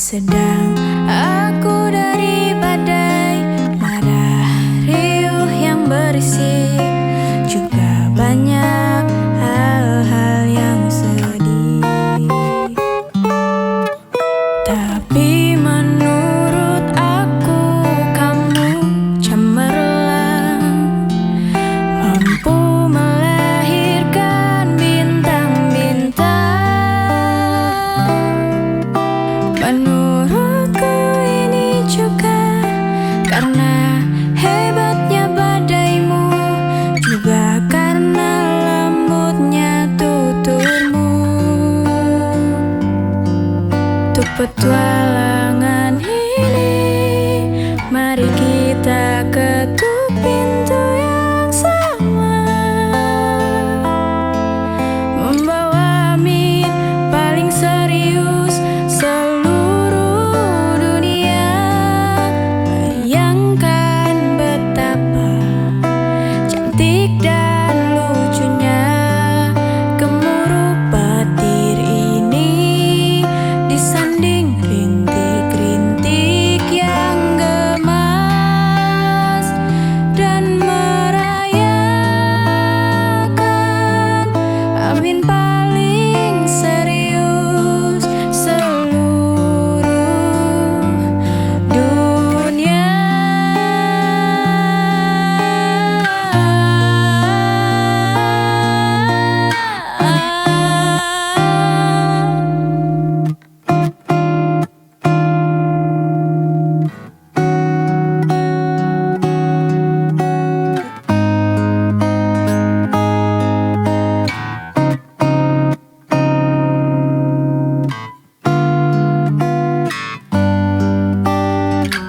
Sedang aku dari badai marah riuh yang berisik, juga banyak hal-hal yang sedih. Tapi menurut aku kamu cemerlang, mampu melahirkan bintang-bintang. Menurutku ini juga karena hebatnya badaimu, juga karena lembutnya tuturmu. Untuk petualangan ini, mari kita ketuk pintu yang sama, membawa amin paling serius seluruh dunia. Bayangkan betapa cantik dan lucunya gemuruh petir ini disanding rintik-rintik yang gemas dan merayakan amin paling serius seluruh dunia.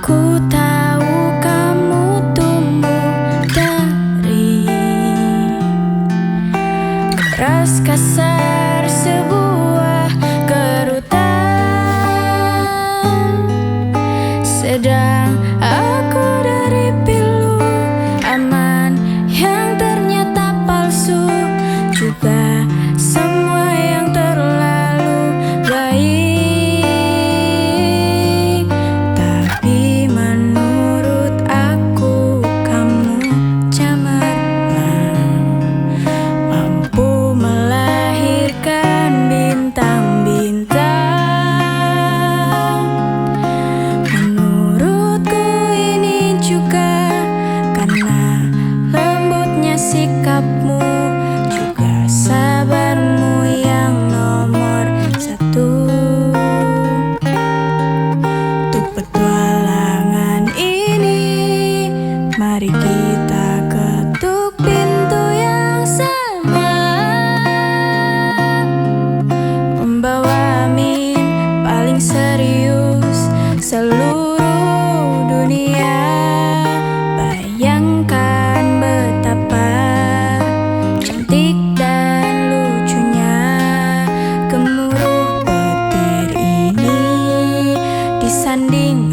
Ku tahu kamu tumbuh dari keras kasar sebuah kerutan, sedang aku dari pilu aman yang ternyata palsu, juga semua yang terlalu baik. Tapi menurut aku kamu cemerlang, mampu melahirkan bintang-bintang. Menurutku ini juga karena lembutnya sikapmu, juga sabarmu yang nomor satu. Untuk petualangan ini, mari kita ketuk pintu yang sama, membawa amin paling serius seluruh dunia. Bayangkan betapa cantik dan lucunya gemuruh petir ini disanding